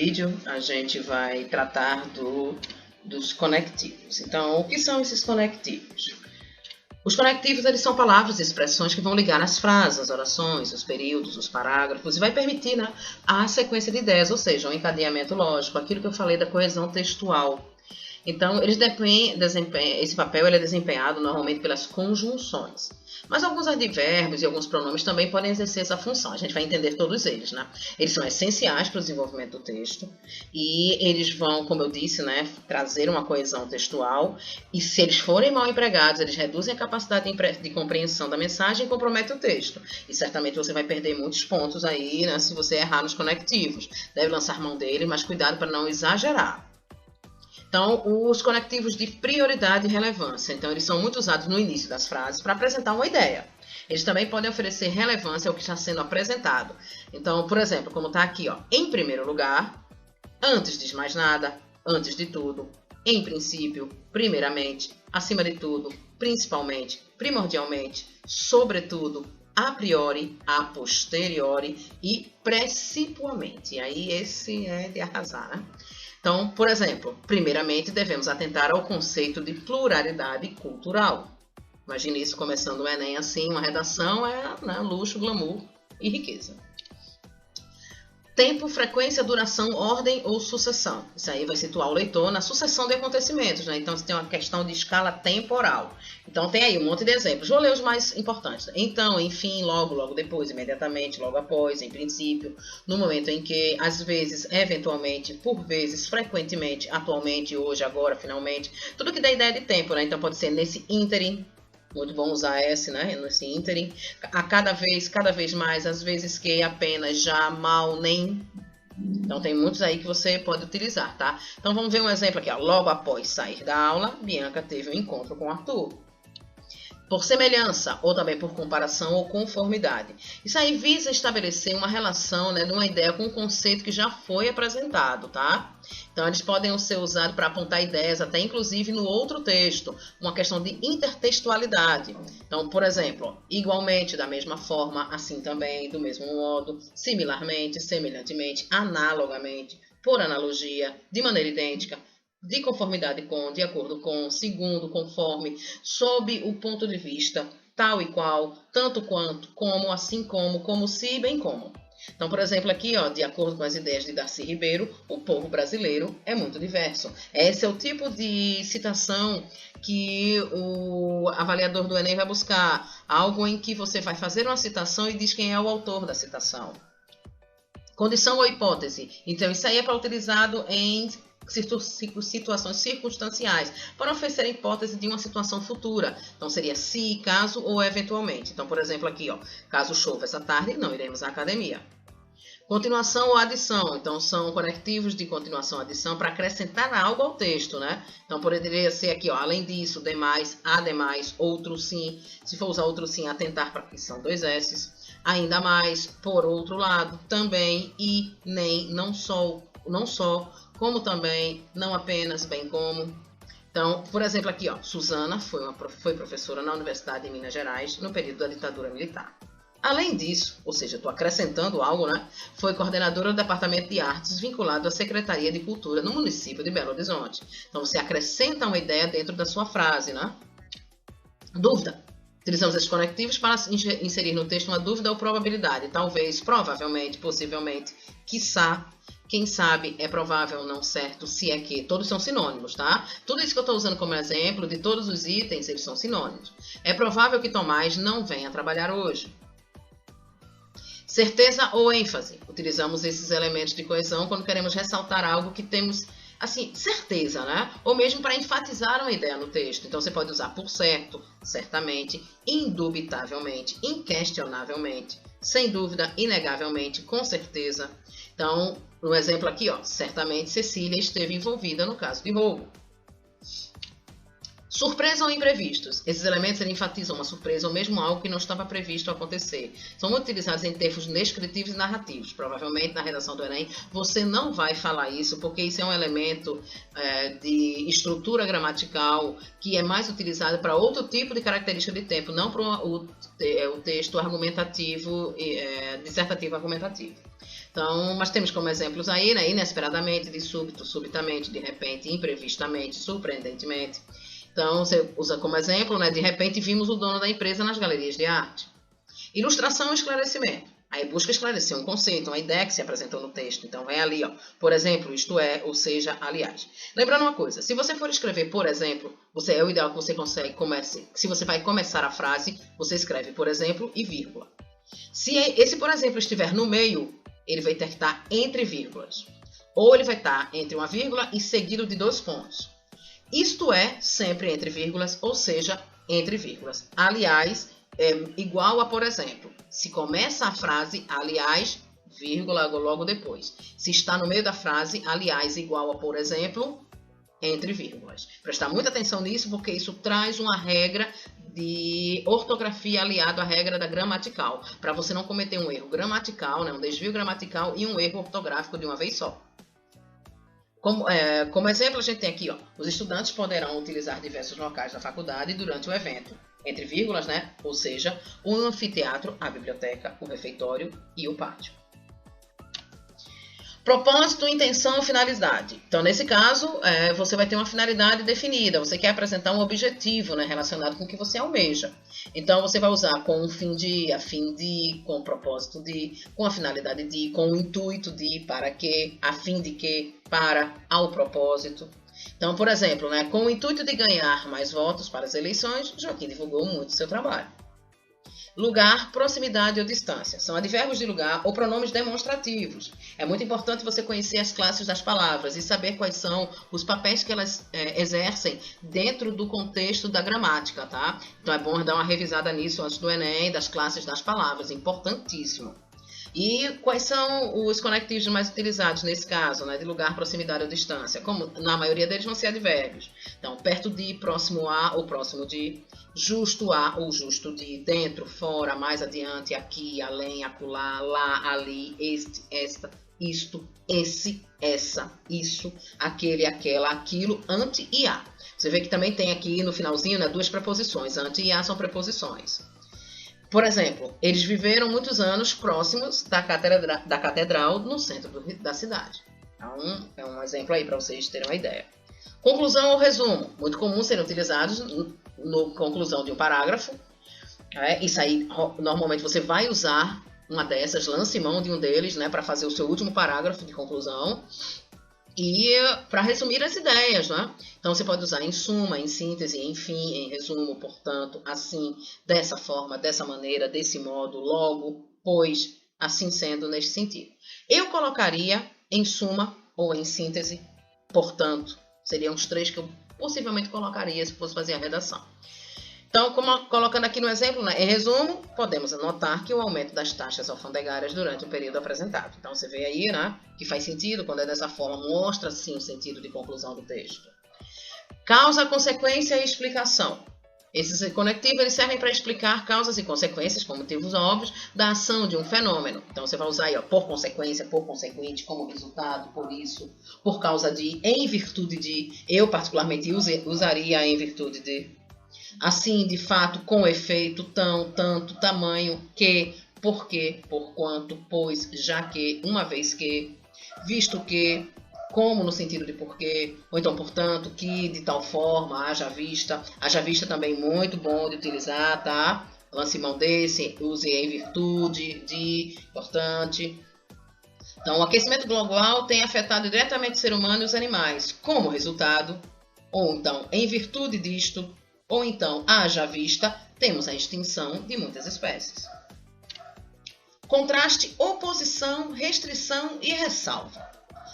vídeo a gente vai tratar dos conectivos. Então, o que são esses conectivos? Os conectivos, eles são palavras e expressões que vão ligar as frases, as orações, os períodos, os parágrafos, e vai permitir, né, a sequência de ideias, ou seja, um encadeamento lógico, aquilo que eu falei da coesão textual. Então, esse papel ele é desempenhado normalmente pelas conjunções. Mas alguns advérbios e alguns pronomes também podem exercer essa função. A gente vai entender todos eles, né? Eles são essenciais para o desenvolvimento do texto e eles vão, como eu disse, né, trazer uma coesão textual. E se eles forem mal empregados, eles reduzem a capacidade de compreensão da mensagem e comprometem o texto. E certamente você vai perder muitos pontos aí, né, se você errar nos conectivos. Deve lançar mão dele, mas cuidado para não exagerar. Então, os conectivos de prioridade e relevância. Então, eles são muito usados no início das frases para apresentar uma ideia. Eles também podem oferecer relevância ao que está sendo apresentado. Então, por exemplo, como está aqui, ó, em primeiro lugar, antes de mais nada, antes de tudo, em princípio, primeiramente, acima de tudo, principalmente, primordialmente, sobretudo, a priori, a posteriori e principalmente. E aí esse é de arrasar, né? Então, por exemplo, primeiramente devemos atentar ao conceito de pluralidade cultural. Imagine isso começando o Enem assim, uma redação é, né, luxo, glamour e riqueza. Tempo, frequência, duração, ordem ou sucessão. Isso aí vai situar o leitor na sucessão de acontecimentos, né? Então, você tem uma questão de escala temporal. Então, tem aí um monte de exemplos. Vou ler os mais importantes. Então, enfim, logo, logo depois, imediatamente, logo após, em princípio, no momento em que, às vezes, eventualmente, por vezes, frequentemente, atualmente, hoje, agora, finalmente. Tudo que dá ideia de tempo, né? Então, pode ser nesse ínterim. Muito bom usar esse, né? Nesse ínterim. A cada vez mais, às vezes que, apenas, já, mal, nem. Então, tem muitos aí que você pode utilizar, tá? Então, vamos ver um exemplo aqui, ó. Logo após sair da aula, Bianca teve um encontro com Arthur. Por semelhança, ou também por comparação ou conformidade. Isso aí visa estabelecer uma relação, né, de uma ideia com um conceito que já foi apresentado, tá? Então, eles podem ser usados para apontar ideias, até inclusive no outro texto, uma questão de intertextualidade. Então, por exemplo, igualmente, da mesma forma, assim também, do mesmo modo, similarmente, semelhantemente, analogamente, por analogia, de maneira idêntica, de conformidade com, de acordo com, segundo, conforme, sob o ponto de vista, tal e qual, tanto quanto, como, assim como se, bem como. Então, por exemplo, aqui, ó, de acordo com as ideias de Darcy Ribeiro, o povo brasileiro é muito diverso. Esse é o tipo de citação que o avaliador do Enem vai buscar. Algo em que você vai fazer uma citação e diz quem é o autor da citação. Condição ou hipótese. Então, isso aí é para utilizado em situações circunstanciais, para oferecer a hipótese de uma situação futura. Então, seria se, caso ou eventualmente. Então, por exemplo, aqui, ó, caso chova essa tarde, não iremos à academia. Continuação ou adição. Então, são conectivos de continuação ou adição para acrescentar algo ao texto, né? Então, poderia ser aqui, ó, além disso, demais, ademais, outro sim. Se for usar outro sim, atentar para que são dois S's. Ainda mais, por outro lado, também, e, nem, não só, como também, não apenas, bem como. Então, por exemplo, aqui, ó, Suzana foi professora na Universidade de Minas Gerais no período da ditadura militar. Além disso, ou seja, estou acrescentando algo, né? Foi coordenadora do Departamento de Artes vinculado à Secretaria de Cultura no município de Belo Horizonte. Então, você acrescenta uma ideia dentro da sua frase, né? Dúvida. Utilizamos esses conectivos para inserir no texto uma dúvida ou probabilidade. Talvez, provavelmente, possivelmente, quiçá, quem sabe, é provável, não certo, se é que. Todos são sinônimos, tá? Tudo isso que eu estou usando como exemplo, de todos os itens, eles são sinônimos. É provável que Tomás não venha trabalhar hoje. Certeza ou ênfase. Utilizamos esses elementos de coesão quando queremos ressaltar algo que temos, assim, certeza, né? Ou mesmo para enfatizar uma ideia no texto. Então, você pode usar por certo, certamente, indubitavelmente, inquestionavelmente, sem dúvida, inegavelmente, com certeza. Então, no exemplo aqui, ó, certamente Cecília esteve envolvida no caso de roubo. Surpresa ou imprevistos. Esses elementos enfatizam uma surpresa ou mesmo algo que não estava previsto acontecer. São muito utilizados em termos descritivos e narrativos. Provavelmente na redação do Enem você não vai falar isso, porque isso é um elemento de estrutura gramatical que é mais utilizado para outro tipo de característica de tempo, não para o texto argumentativo, dissertativo argumentativo. Então, mas temos como exemplos aí, né, inesperadamente, de súbito, subitamente, de repente, imprevistamente, surpreendentemente. Então, você usa como exemplo, né, de repente vimos o dono da empresa nas galerias de arte. Ilustração e esclarecimento. Aí busca esclarecer um conceito, uma ideia que se apresentou no texto. Então, vem ali, ó, por exemplo, isto é, ou seja, aliás. Lembrando uma coisa, se você for escrever, por exemplo, é o ideal que você comece. Se você vai começar a frase, você escreve, por exemplo, e vírgula. Se esse, por exemplo, estiver no meio, ele vai ter que estar entre vírgulas. Ou ele vai estar entre uma vírgula e seguido de 2 pontos. Isto é, sempre entre vírgulas, ou seja, entre vírgulas. Aliás, é igual a, por exemplo, se começa a frase, aliás, vírgula logo depois. Se está no meio da frase, aliás, igual a, por exemplo, entre vírgulas. Prestar muita atenção nisso, porque isso traz uma regra de ortografia aliado à regra da gramatical, para você não cometer um erro gramatical, né, um desvio gramatical e um erro ortográfico de uma vez só. Como exemplo, a gente tem aqui, ó, os estudantes poderão utilizar diversos locais da faculdade durante o evento, entre vírgulas, né? Ou seja, o anfiteatro, a biblioteca, o refeitório e o pátio. Propósito, intenção, finalidade. Então, nesse caso, você vai ter uma finalidade definida. Você quer apresentar um objetivo, né, relacionado com o que você almeja. Então, você vai usar com um fim de, a fim de, com o propósito de, com a finalidade de, com o intuito de, para que, a fim de que, para, ao propósito. Então, por exemplo, né, com o intuito de ganhar mais votos para as eleições, Joaquim divulgou muito seu trabalho. Lugar, proximidade ou distância. São advérbios de lugar ou pronomes demonstrativos. É muito importante você conhecer as classes das palavras e saber quais são os papéis que elas exercem dentro do contexto da gramática, tá? Então é bom dar uma revisada nisso antes do Enem, das classes das palavras, importantíssimo. E quais são os conectivos mais utilizados nesse caso, né, de lugar, proximidade ou distância? Como na maioria deles vão ser advérbios. Então, perto de, próximo a ou próximo de, justo a ou justo de, dentro, fora, mais adiante, aqui, além, acolá, lá, ali, este, esta, isto, esse, essa, isso, aquele, aquela, aquilo, ante e a. Você vê que também tem aqui no finalzinho, né, 2 preposições. Ante e a são preposições. Por exemplo, eles viveram muitos anos próximos da catedral no centro da cidade. Então, é um exemplo aí para vocês terem uma ideia. Conclusão ou resumo. Muito comum serem utilizados no conclusão de um parágrafo. Isso aí, normalmente você vai usar uma dessas, lance mão de um deles, né, para fazer o seu último parágrafo de conclusão. E para resumir as ideias, né? Então você pode usar em suma, em síntese, enfim, em resumo, portanto, assim, dessa forma, dessa maneira, desse modo, logo, pois, assim sendo, neste sentido. Eu colocaria em suma ou em síntese, portanto, seriam os 3 que eu possivelmente colocaria se fosse fazer a redação. Então, colocando aqui no exemplo, né, em resumo, podemos notar que o aumento das taxas alfandegárias durante o período apresentado. Então, você vê aí, né, que faz sentido, quando é dessa forma, mostra sim o sentido de conclusão do texto. Causa, consequência e explicação. Esses conectivos eles servem para explicar causas e consequências, por motivos óbvios, da ação de um fenômeno. Então, você vai usar aí, ó, por consequência, por consequente, como resultado, por isso, por causa de, em virtude de. Eu, particularmente, usaria em virtude de. Assim, de fato, com efeito, tão, tanto, tamanho, que, porque, por quanto, pois, já que, uma vez que, visto que, como no sentido de porque, ou então, portanto, que, de tal forma, haja vista também muito bom de utilizar, tá? Lance mão desse, use em virtude de, importante. Então, o aquecimento global tem afetado diretamente o ser humano e os animais, como resultado, ou então, em virtude disto, ou então, haja vista, temos a extinção de muitas espécies. Contraste, oposição, restrição e ressalva.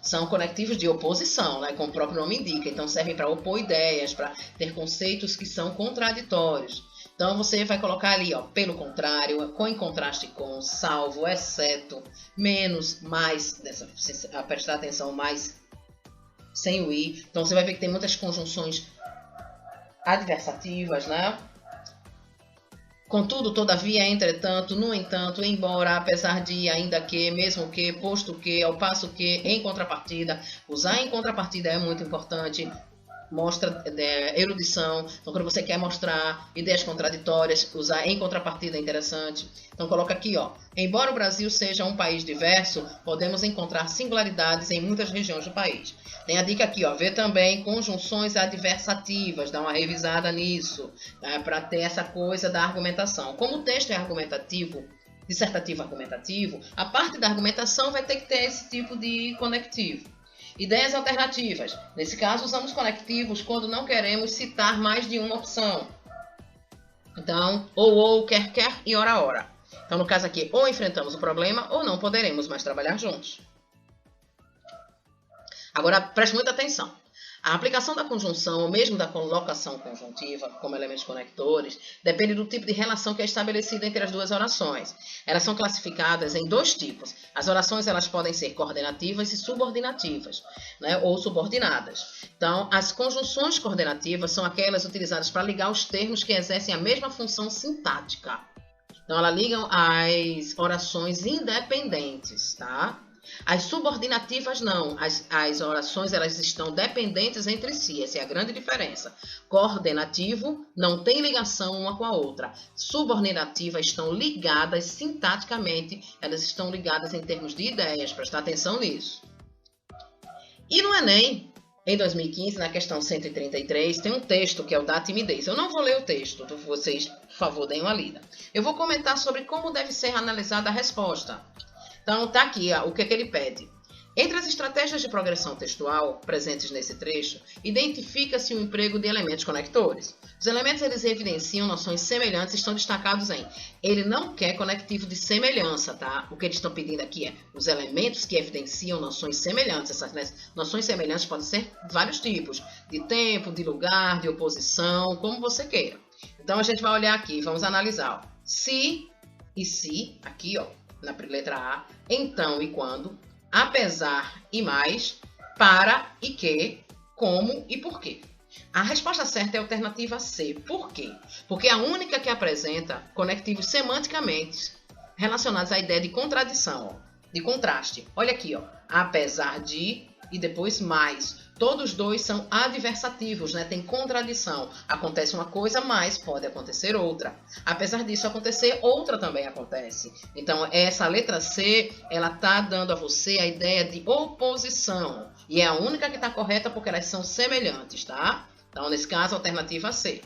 São conectivos de oposição, né, como o próprio nome indica. Então, servem para opor ideias, para ter conceitos que são contraditórios. Então, você vai colocar ali, ó, pelo contrário, com em contraste com, salvo, exceto, menos, mais, prestar atenção, mais, sem o i. Então, você vai ver que tem muitas conjunções adversativas, né? Contudo, todavia, entretanto, no entanto, embora, apesar de, ainda que, mesmo que, posto que, ao passo que, em contrapartida. Usar em contrapartida é muito importante. Mostra erudição. Então, quando você quer mostrar ideias contraditórias, usar em contrapartida é interessante. Então, coloca aqui, ó. Embora o Brasil seja um país diverso, podemos encontrar singularidades em muitas regiões do país. Tem a dica aqui, ó. Vê também conjunções adversativas. Dá uma revisada nisso, né, para ter essa coisa da argumentação. Como o texto é argumentativo, dissertativo argumentativo, a parte da argumentação vai ter que ter esse tipo de conectivo. Ideias alternativas. Nesse caso, usamos conectivos quando não queremos citar mais de uma opção. Então, ou, quer e ora. Então, no caso aqui, ou enfrentamos o problema ou não poderemos mais trabalhar juntos. Agora, preste muita atenção. A aplicação da conjunção, ou mesmo da colocação conjuntiva, como elementos conectores, depende do tipo de relação que é estabelecida entre as duas orações. Elas são classificadas em dois tipos. As orações elas podem ser coordenativas e subordinativas, né, ou subordinadas. Então, as conjunções coordenativas são aquelas utilizadas para ligar os termos que exercem a mesma função sintática. Então, elas ligam as orações independentes, tá? As subordinativas não, as orações elas estão dependentes entre si, essa é a grande diferença. Coordenativo não tem ligação uma com a outra. Subordinativas estão ligadas sintaticamente, elas estão ligadas em termos de ideias, prestar atenção nisso. E no Enem, em 2015, na questão 133, tem um texto que é o da timidez. Eu não vou ler o texto, então vocês, por favor, deem uma lida. Eu vou comentar sobre como deve ser analisada a resposta. Então, tá aqui ó, o que ele pede. Entre as estratégias de progressão textual presentes nesse trecho, identifica-se o emprego de elementos conectores. Os elementos eles evidenciam noções semelhantes e estão destacados em. Ele não quer conectivo de semelhança, tá? O que eles estão pedindo aqui é os elementos que evidenciam noções semelhantes. Essas noções semelhantes podem ser vários tipos, de tempo, de lugar, de oposição, como você queira. Então, a gente vai olhar aqui, vamos analisar. Ó. Se e se, aqui, ó. Na letra A, então e quando, apesar e mais, para e que, como e por quê. A resposta certa é a alternativa C. Por quê? Porque é a única que apresenta conectivos semanticamente relacionados à ideia de contradição, ó, de contraste. Olha aqui, ó, apesar de e depois mais. Todos dois são adversativos, né? Tem contradição. Acontece uma coisa, mas pode acontecer outra. Apesar disso acontecer, outra também acontece. Então, essa letra C, ela está dando a você a ideia de oposição. E é a única que está correta porque elas são semelhantes, tá? Então, nesse caso, a alternativa C.